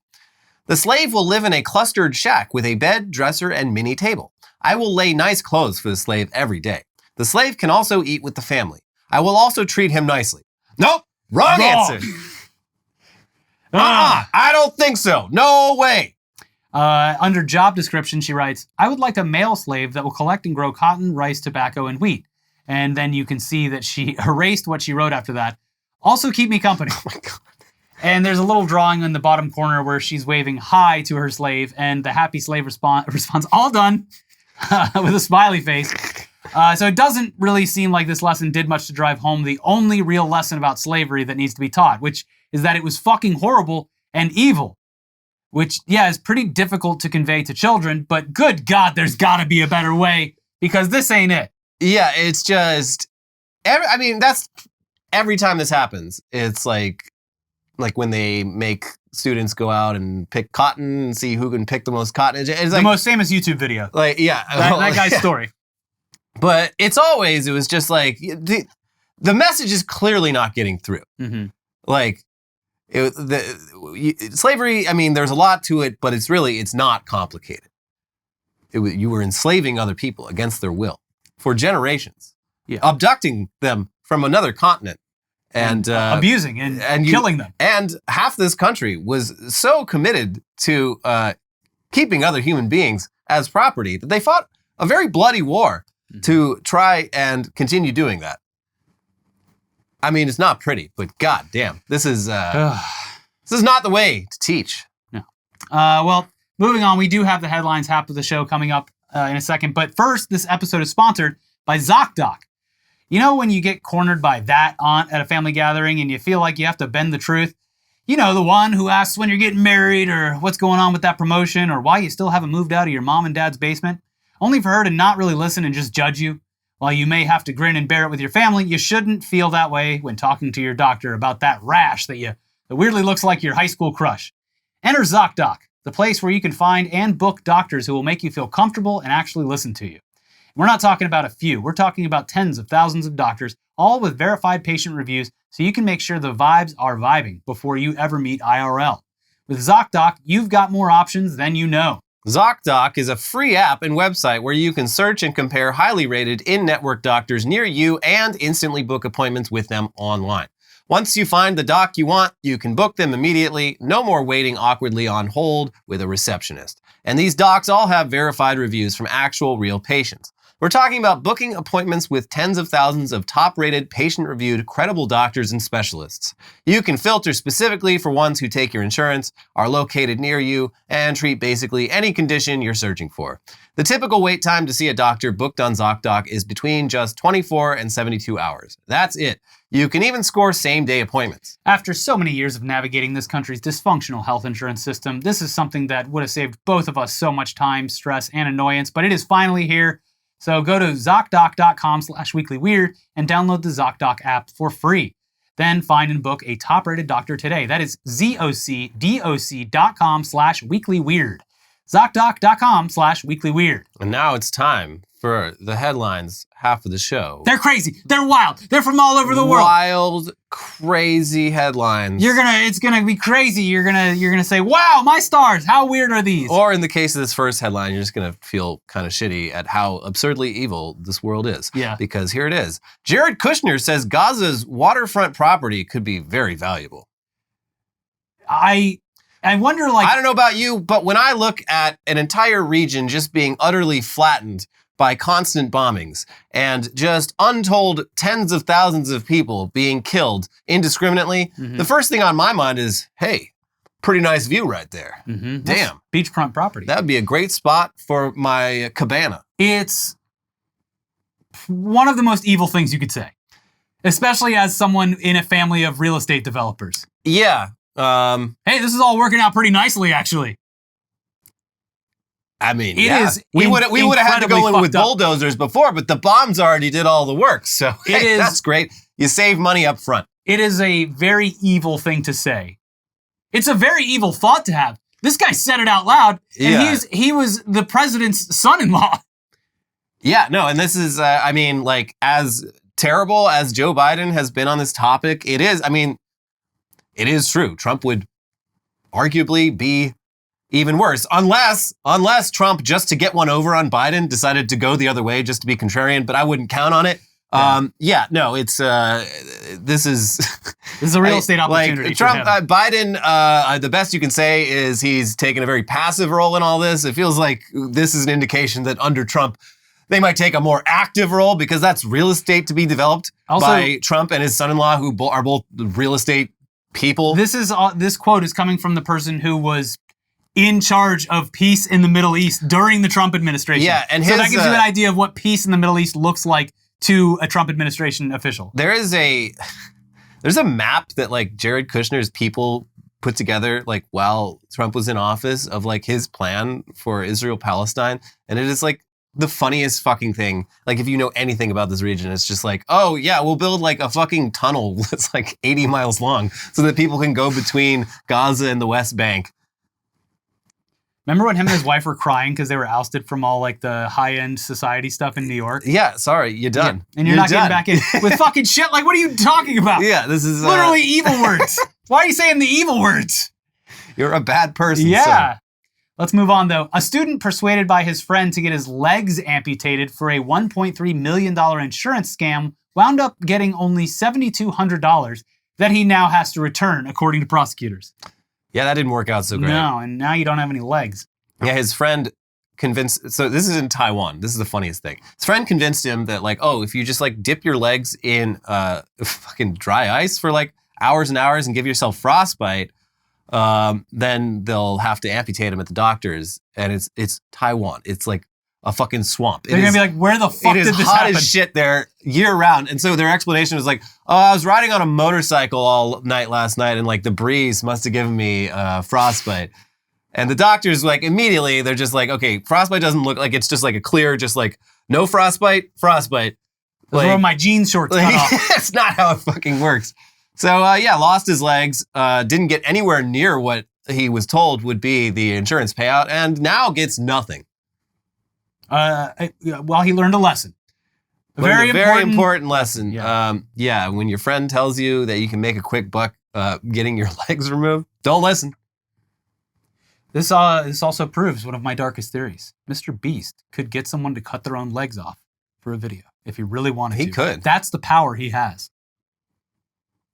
"The slave will live in a clustered shack with a bed, dresser, and mini table. I will lay nice clothes for the slave every day. The slave can also eat with the family. I will also treat him nicely." Nope, wrong answer. I don't think so. No way. Under job description, she writes, "I would like a male slave that will collect and grow cotton, rice, tobacco, and wheat." And then you can see that she erased what she wrote after that. "Also keep me company." Oh my God. And there's a little drawing in the bottom corner where she's waving hi to her slave, and the happy slave responds, "All done," with a smiley face. So it doesn't really seem like this lesson did much to drive home the only real lesson about slavery that needs to be taught, which is that it was fucking horrible and evil. Which, yeah, is pretty difficult to convey to children, but good God, there's gotta be a better way, because this ain't it. Yeah, it's just, that's every time this happens. It's like when they make students go out and pick cotton and see who can pick the most cotton. It's like the most famous YouTube video. Like, yeah. That guy's story. But it was just like, the message is clearly not getting through. Mm-hmm. Like, slavery, there's a lot to it, but it's not complicated. You were enslaving other people against their will for generations, abducting them from another continent and abusing and killing them. And half this country was so committed to keeping other human beings as property that they fought a very bloody war to try and continue doing that. I mean, it's not pretty, but goddamn, this is not the way to teach. No. Well, moving on, we do have the headlines half of the show coming up in a second. But first, this episode is sponsored by ZocDoc. You know when you get cornered by that aunt at a family gathering and you feel like you have to bend the truth? You know, the one who asks when you're getting married or what's going on with that promotion or why you still haven't moved out of your mom and dad's basement, only for her to not really listen and just judge you. While you may have to grin and bear it with your family, you shouldn't feel that way when talking to your doctor about that rash that weirdly looks like your high school crush. Enter ZocDoc, the place where you can find and book doctors who will make you feel comfortable and actually listen to you. We're not talking about a few, we're talking about tens of thousands of doctors, all with verified patient reviews, so you can make sure the vibes are vibing before you ever meet IRL. With ZocDoc, you've got more options than you know. ZocDoc is a free app and website where you can search and compare highly rated in-network doctors near you and instantly book appointments with them online. Once you find the doc you want, you can book them immediately. No more waiting awkwardly on hold with a receptionist. And these docs all have verified reviews from actual real patients. We're talking about booking appointments with tens of thousands of top-rated, patient-reviewed, credible doctors and specialists. You can filter specifically for ones who take your insurance, are located near you, and treat basically any condition you're searching for. The typical wait time to see a doctor booked on ZocDoc is between just 24 and 72 hours. That's it. You can even score same-day appointments. After so many years of navigating this country's dysfunctional health insurance system, this is something that would have saved both of us so much time, stress, and annoyance, but it is finally here. So go to ZocDoc.com/weeklyweird and download the ZocDoc app for free. Then find and book a top-rated doctor today. That is ZocDoc.com/weeklyweird. ZocDoc.com/weeklyweird. And now it's time for the headlines half of the show. They're crazy. They're wild. They're from all over the world. Wild, crazy headlines. It's gonna be crazy. You're gonna say, wow, my stars, how weird are these? Or in the case of this first headline, you're just gonna feel kind of shitty at how absurdly evil this world is. Yeah. Because here it is. Jared Kushner says Gaza's waterfront property could be very valuable. I wonder, I don't know about you, but when I look at an entire region just being utterly flattened by constant bombings and just untold tens of thousands of people being killed indiscriminately, the first thing on my mind is, hey, pretty nice view right there. Damn. That's beachfront property. That would be a great spot for my cabana. It's one of the most evil things you could say, especially as someone in a family of real estate developers. Yeah. Hey, this is all working out pretty nicely, actually. I mean, it is. We would have had to go in with bulldozers before, but the bombs already did all the work. So that's great. You save money up front. It is a very evil thing to say. It's a very evil thought to have. This guy said it out loud, and he was the president's son-in-law. Yeah, no, and this is, as terrible as Joe Biden has been on this topic, it is true. Trump would arguably be even worse, unless Trump, just to get one over on Biden, decided to go the other way just to be contrarian, but I wouldn't count on it. This is a real estate opportunity. Trump, Biden, the best you can say is he's taken a very passive role in all this. It feels like this is an indication that under Trump, they might take a more active role because that's real estate to be developed by Trump and his son-in-law, who are both real estate people. This quote is coming from the person who was in charge of peace in the Middle East during the Trump administration. Yeah, and so that gives you an idea of what peace in the Middle East looks like to a Trump administration official. There's a map that Jared Kushner's people put together while Trump was in office of his plan for Israel-Palestine, and it is the funniest fucking thing. If you know anything about this region, it's just oh yeah, we'll build a fucking tunnel that's 80 miles long so that people can go between Gaza and the West Bank. Remember when him and his wife were crying because they were ousted from all the high-end society stuff in New York? Yeah, sorry, you're done. Yeah. And you're not getting back in with fucking shit. What are you talking about? Yeah, this is literally evil words. Why are you saying the evil words? You're a bad person. Yeah. So. Let's move on, though. A student persuaded by his friend to get his legs amputated for a $1.3 million insurance scam wound up getting only $7,200 that he now has to return, according to prosecutors. Yeah, that didn't work out so great. No, and now you don't have any legs. Yeah, his friend convinced, so this is in Taiwan. This is the funniest thing. His friend convinced him that like, oh, if you just like dip your legs in fucking dry ice for like hours and hours and give yourself frostbite, then they'll have to amputate him at the doctor's. And it's Taiwan. It's like a fucking swamp. They're going to be like, where the fuck did this happen? It is hot as shit there year round. And so their explanation was like, oh, I was riding on a motorcycle all night last night and like the breeze must have given me frostbite. And the doctors like immediately, they're just like, okay, frostbite doesn't look like, it's just like a clear, just like no frostbite. Those were my jeans shorts cut off. That's not how it fucking works. So lost his legs, didn't get anywhere near what he was told would be the insurance payout, and now gets nothing. Well, he learned a lesson. A very important lesson. Yeah. When your friend tells you that you can make a quick buck getting your legs removed, don't listen. This also proves one of my darkest theories. Mr. Beast could get someone to cut their own legs off for a video if he really wanted to. He could. That's the power he has.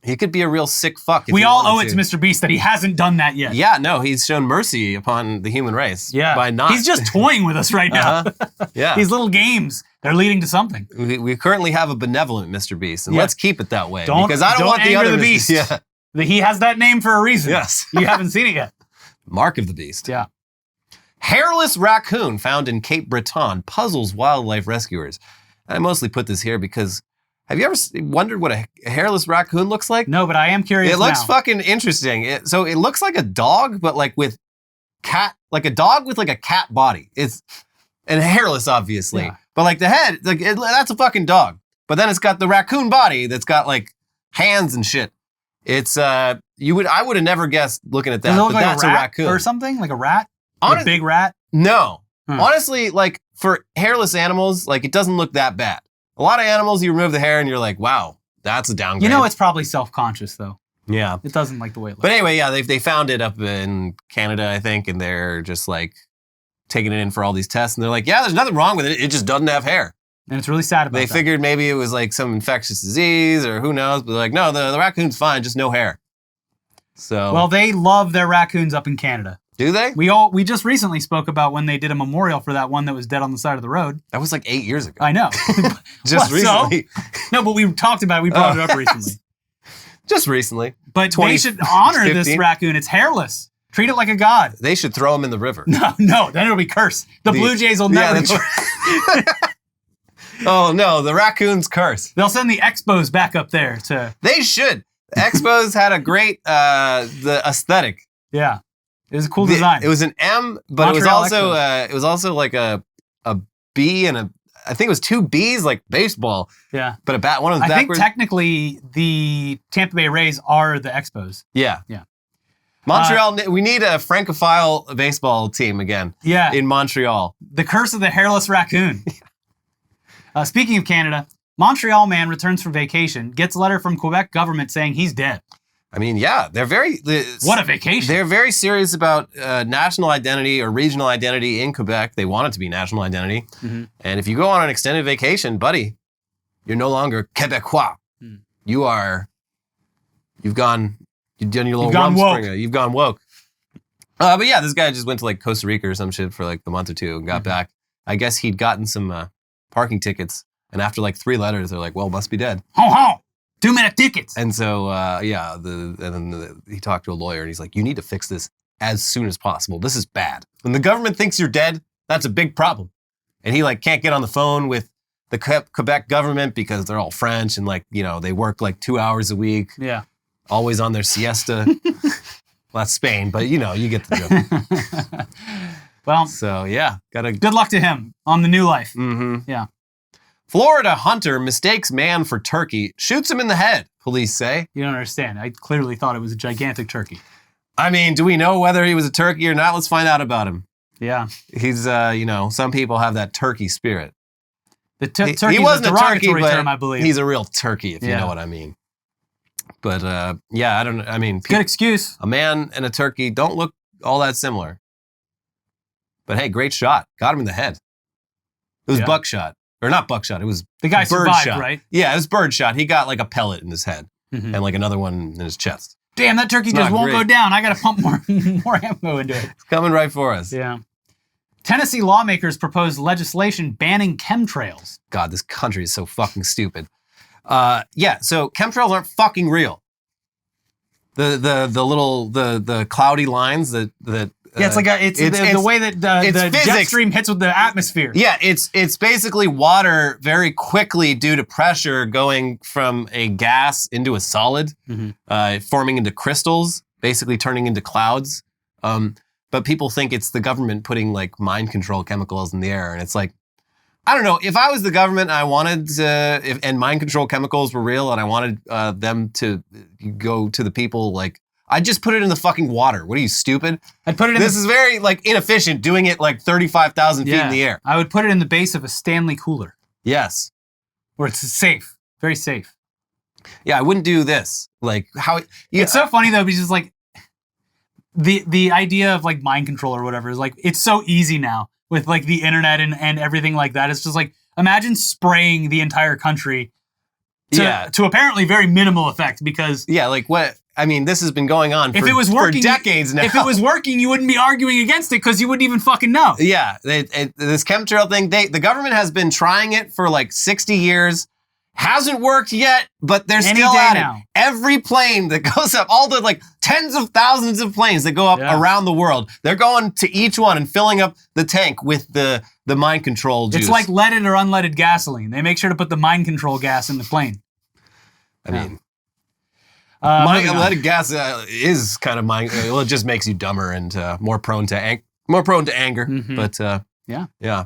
He could be a real sick fuck. We all owe it to Mr. Beast that he hasn't done that yet. Yeah, no, he's shown mercy upon the human race. Yeah. By not. He's just toying with us right now. Yeah. These little games, they're leading to something. We currently have a benevolent Mr. Beast, and let's keep it that way. Because I don't want the other Beast. Yeah. He has that name for a reason. Yes. You haven't seen it yet. Mark of the Beast. Yeah. Hairless raccoon found in Cape Breton puzzles wildlife rescuers. I mostly put this here because have you ever wondered what a hairless raccoon looks like? No, but I am curious. It looks fucking interesting. So it looks like a dog, but like with like a dog with like a cat body. And hairless, obviously. Yeah. But like the head, that's a fucking dog. But then it's got the raccoon body that's got like hands and shit. It's I would have never guessed looking at that. Does it look but like that's a rat raccoon or something, like a rat. A big rat? No. Honestly, like for hairless animals, like it doesn't look that bad. A lot of animals, you remove the hair and you're like, wow, that's a downgrade. You know, it's probably self-conscious though. Yeah. It doesn't like the way it looks. But anyway, yeah, they found it up in Canada, I think, and they're just like taking it in for all these tests. And they're like, yeah, there's nothing wrong with it. It just doesn't have hair. And it's really sad about that. They figured maybe it was like some infectious disease or who knows. But they're like, no, the raccoon's fine, just no hair. So. Well, they love their raccoons up in Canada. Do they? We just recently spoke about when they did a memorial for that one that was dead on the side of the road. That was like 8 years ago. I know. Just recently. So? No, but we talked about it. We brought it up recently. Just recently. But they should honor this raccoon. It's hairless. Treat it like a god. They should throw him in the river. No, then it'll be cursed. The Blue Jays will never. Oh no, the raccoon's cursed. They'll send the Expos back up there to. They should. The Expos had a great the aesthetic. Yeah. It was a cool design. It was an M, but Montreal it was also like a B and I think it was 2 Bs like baseball. Yeah. But one of them I backwards. think technically the Tampa Bay Rays are the Expos. Yeah. Yeah. Montreal, we need a Francophile baseball team again. Yeah. In Montreal. The curse of the hairless raccoon. Speaking of Canada, Montreal man returns from vacation, gets a letter from Quebec government saying he's dead. I mean, yeah, they're what a vacation. They're very serious about national identity or regional identity in Quebec. They want it to be national identity. Mm-hmm. And if you go on an extended vacation, buddy, you're no longer Quebecois. Mm. You've done your little Rumspringa. You've gone woke. But yeah, this guy just went to like Costa Rica or some shit for like a month or two and got back. I guess he'd gotten some parking tickets. And after like 3 letters, they're like, well, must be dead. Ho ho! 2-minute tickets. And so, he talked to a lawyer and he's like, you need to fix this as soon as possible. This is bad. When the government thinks you're dead, that's a big problem. And he like can't get on the phone with the Quebec government because they're all French and like, you know, they work like 2 hours a week. Yeah. Always on their siesta. Well, that's Spain, but you know, you get the joke. Well, so yeah, good luck to him on the new life. Mm-hmm. Yeah. Florida hunter mistakes man for turkey, shoots him in the head, police say. You don't understand. I clearly thought it was a gigantic turkey. I mean, do we know whether he was a turkey or not? Let's find out about him. Yeah. He's, some people have that turkey spirit. The turkey he wasn't a turkey, but term, I believe. He's a real turkey, if you know what I mean. But, I mean. Good excuse. A man and a turkey don't look all that similar. But hey, great shot. Got him in the head. It was buckshot. Or not buckshot, it was the guy bird survived, shot. Right? Yeah, it was bird shot. He got like a pellet in his head and like another one in his chest. Damn, that turkey just won't go down. I got to pump more ammo into it. It's coming right for us. Yeah. Tennessee lawmakers proposed legislation banning chemtrails. God, this country is so fucking stupid. So chemtrails aren't fucking real. The cloudy lines that It's like the way that the jet stream hits with the atmosphere. Yeah, it's basically water very quickly due to pressure going from a gas into a solid, forming into crystals, basically turning into clouds. But people think it's the government putting like mind control chemicals in the air, and it's like, I don't know. If I was the government, and I wanted and mind control chemicals were real, and I wanted them to go to the people, like, I'd just put it in the fucking water. What are you, stupid? I'd put it in. This is very like inefficient. Doing it like 35,000 feet in the air. I would put it in the base of a Stanley cooler. Yes, where it's safe, very safe. Yeah, I wouldn't do this. Like how? It's so funny though, because like the idea of like mind control or whatever is like it's so easy now. With like the internet and everything like that. It's just like, imagine spraying the entire country to apparently very minimal effect because... Yeah, like what... I mean, this has been going on for decades now. If it was working, you wouldn't be arguing against it because you wouldn't even fucking know. Yeah, this chemtrail thing, the government has been trying it for like 60 years. Hasn't worked yet, but they're still at it. Every plane that goes up, all the like tens of thousands of planes that go up around the world, they're going to each one and filling up the tank with the mind control juice. It's like leaded or unleaded gasoline. They make sure to put the mind control gas in the plane. I mean, unleaded gas is kind of well, it just makes you dumber and more prone to anger. But yeah.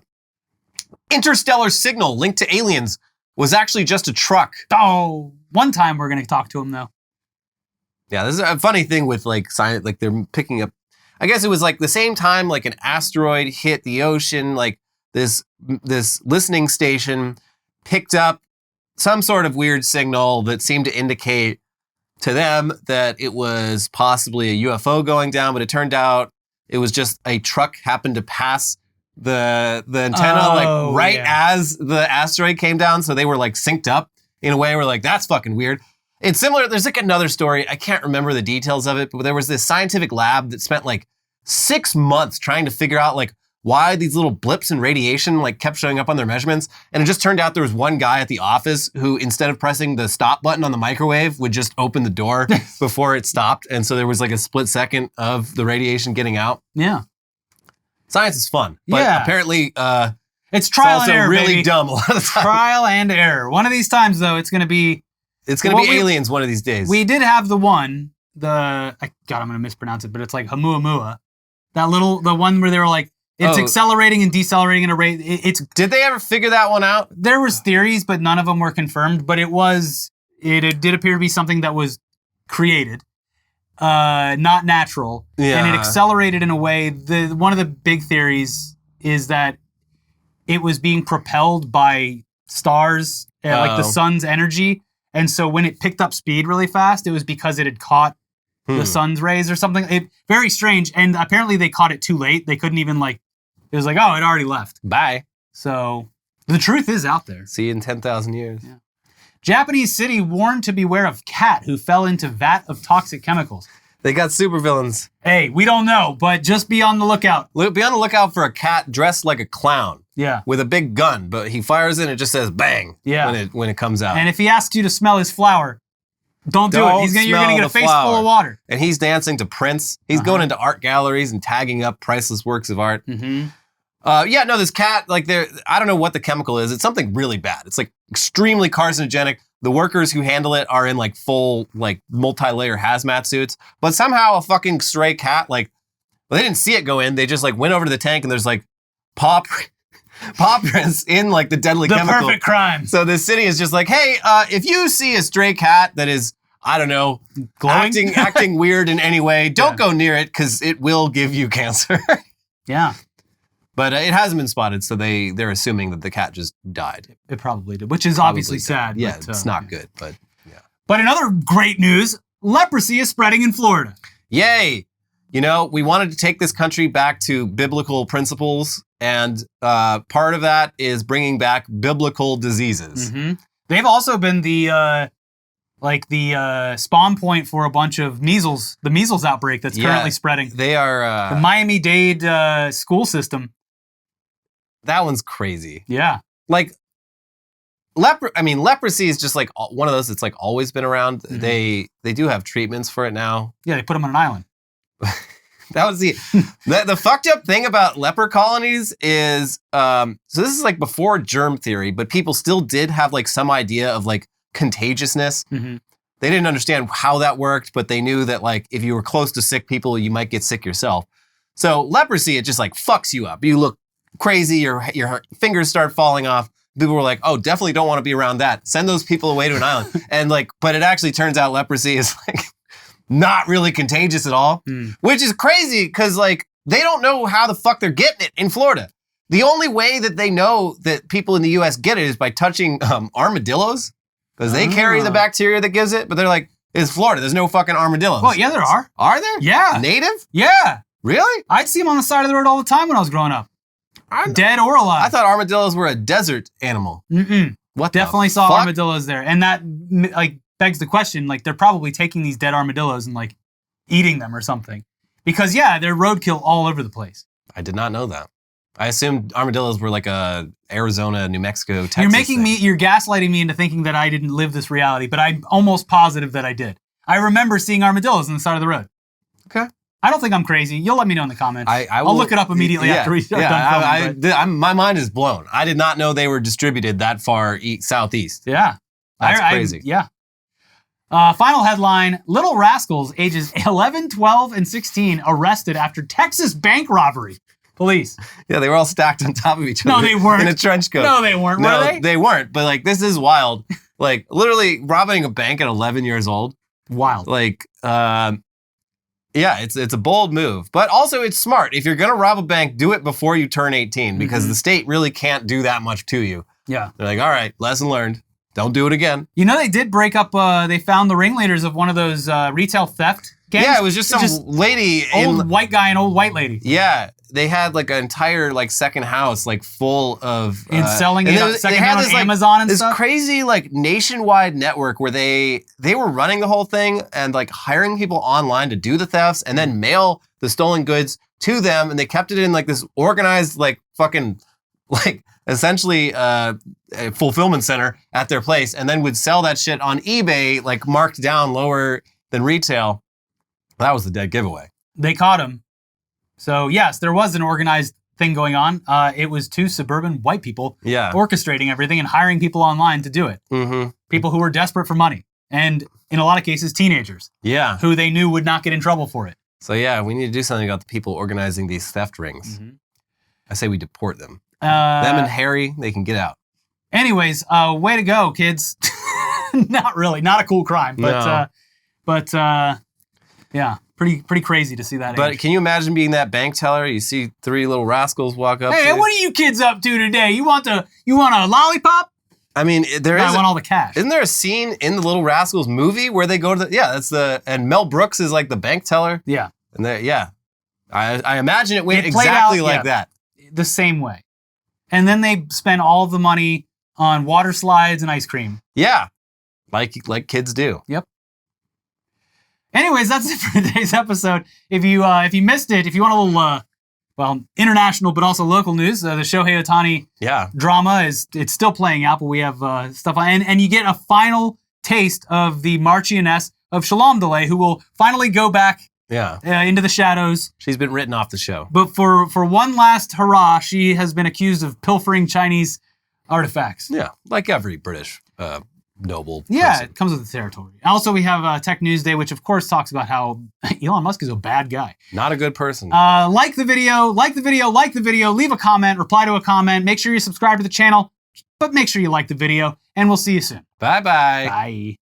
Interstellar signal linked to aliens was actually just a truck. Oh, one time we're going to talk to him, though. Yeah, this is a funny thing with, like, science, like, they're picking up... I guess it was, like, the same time, like, an asteroid hit the ocean, like, this listening station picked up some sort of weird signal that seemed to indicate to them that it was possibly a UFO going down, but it turned out it was just a truck happened to pass the antenna as the asteroid came down, so they were like synced up in a way where like that's fucking weird. It's similar. There's like another story. I can't remember the details of it, but there was this scientific lab that spent like 6 months trying to figure out like why these little blips in radiation like kept showing up on their measurements, and it just turned out there was one guy at the office who instead of pressing the stop button on the microwave would just open the door before it stopped, and so there was like a split second of the radiation getting out. Yeah. Science is fun, but apparently it's trial and error, really baby. dumb a lot of the time. Trial and error. One of these times, though, it's going to be aliens one of these days. We did have the one, I'm going to mispronounce it, but it's like Hamuamua. The one where they were like, it's accelerating and decelerating at a rate. Did they ever figure that one out? There was theories, but none of them were confirmed, but it did appear to be something that was created. Not natural, and it accelerated in a way. One of the big theories is that it was being propelled by stars, like the sun's energy, and so when it picked up speed really fast, it was because it had caught the sun's rays or something. Very strange, and apparently they caught it too late. They couldn't even it was like, oh, it already left. Bye. So the truth is out there. See you in 10,000 years. Yeah. Japanese city warned to beware of cat who fell into vat of toxic chemicals. They got supervillains. Hey, we don't know, but just be on the lookout. Be on the lookout for a cat dressed like a clown. Yeah. With a big gun, but he fires it and it just says bang when it comes out. And if he asks you to smell his flower, don't do it. You're going to get a face full of water. And he's dancing to Prince. He's going into art galleries and tagging up priceless works of art. This cat, I don't know what the chemical is. It's something really bad. It's like extremely carcinogenic. The workers who handle it are in like full, like multi-layer hazmat suits. But somehow a fucking stray cat, they didn't see it go in. They just went over to the tank and there's paw prints in the deadly chemical. The perfect crime. So the city is just like, hey, if you see a stray cat that is, I don't know, glowing, acting weird in any way, don't go near it because it will give you cancer. Yeah. But it hasn't been spotted, so they're assuming that the cat just died. It probably did, which is obviously sad. Yeah, it's not good, but yeah. But in other great news, leprosy is spreading in Florida. Yay! We wanted to take this country back to biblical principles, and part of that is bringing back biblical diseases. Mm-hmm. They've also been the spawn point for a bunch of the measles outbreak that's currently spreading. They are... the Miami-Dade school system That one's crazy. Yeah. Like, leprosy is just like one of those that's like always been around. Mm-hmm. They do have treatments for it now. Yeah, they put them on an island. That was the fucked up thing about leper colonies is, so this is like before germ theory, but people still did have like some idea of like contagiousness. Mm-hmm. They didn't understand how that worked, but they knew that like if you were close to sick people, you might get sick yourself. So leprosy, it just like fucks you up. You look crazy, your fingers start falling off. People were like, oh, definitely don't want to be around that. Send those people away to an island. And like, but it actually turns out leprosy is like not really contagious at all, which is crazy because like they don't know how the fuck they're getting it in Florida. The only way that they know that people in the US get it is by touching armadillos because they carry the bacteria that gives it. But they're like, it's Florida. There's no fucking armadillos. Well, yeah, there are. Are there? Yeah. Native? Yeah. Really? I'd see them on the side of the road all the time when I was growing up. Dead or alive. I thought armadillos were a desert animal. Mm-mm. What? Definitely saw armadillos there. And that like begs the question, like they're probably taking these dead armadillos and like eating them or something. Because yeah, they're roadkill all over the place. I did not know that. I assumed armadillos were like a Arizona, New Mexico, Texas You're gaslighting me into thinking that I didn't live this reality, but I'm almost positive that I did. I remember seeing armadillos on the side of the road. Okay. I don't think I'm crazy. You'll let me know in the comments. I'll look it up immediately after we start done filming. My mind is blown. I did not know they were distributed that far southeast. Yeah. That's crazy. Yeah. Final headline, Little Rascals, ages 11, 12, and 16, arrested after Texas bank robbery. Police. Yeah, they were all stacked on top of each other. No, they weren't. In a trench coat. No, they weren't. No, were they? They weren't. But like, this is wild. Like, literally robbing a bank at 11 years old. Wild. Like, yeah, it's a bold move, but also it's smart. If you're gonna rob a bank, do it before you turn 18 because the state really can't do that much to you. Yeah. They're like, all right, lesson learned. Don't do it again. You know, they did break up, they found the ringleaders of one of those retail theft gangs. Yeah, it was just some lady. Old white guy and old white lady. Yeah, they had like an entire like second house like full of and selling it secondhand on Amazon like, and this stuff. Crazy like nationwide network where they were running the whole thing and like hiring people online to do the thefts and then mail the stolen goods to them, and they kept it in like this organized like fucking like essentially a fulfillment center at their place, and then would sell that shit on eBay like marked down lower than retail. That was the dead giveaway. They caught him. So yes, there was an organized thing going on. It was two suburban white people orchestrating everything and hiring people online to do it. Mm-hmm. People who were desperate for money. And in a lot of cases, teenagers. Yeah. Who they knew would not get in trouble for it. So yeah, we need to do something about the people organizing these theft rings. Mm-hmm. I say we deport them. Them and Harry, they can get out. Anyways, way to go, kids. Not really. Not a cool crime. But yeah. Pretty crazy to see that. But can you imagine being that bank teller? You see three little rascals walk up. Hey, what are you kids up to today? You want a lollipop? I mean, I want all the cash. Isn't there a scene in the Little Rascals movie where they go to and Mel Brooks is like the bank teller? Yeah. And I imagine it went exactly like that. The same way. And then they spend all the money on water slides and ice cream. Yeah. Like kids do. Yep. Anyways, that's it for today's episode. If you missed it, if you want a little international but also local news, the Shohei Ohtani drama it's still playing out, but we have stuff on, and you get a final taste of the Marchioness of Shalom Delay, who will finally go back into the shadows. She's been written off the show. But for one last hurrah, she has been accused of pilfering Chinese artifacts. Yeah, like every British noble person. Yeah, it comes with the territory. Also, we have Tech News Day, which of course talks about how Elon Musk is a bad guy. Not a good person. Like the video, leave a comment, reply to a comment, make sure you subscribe to the channel, but make sure you like the video, and we'll see you soon. Bye-bye. Bye.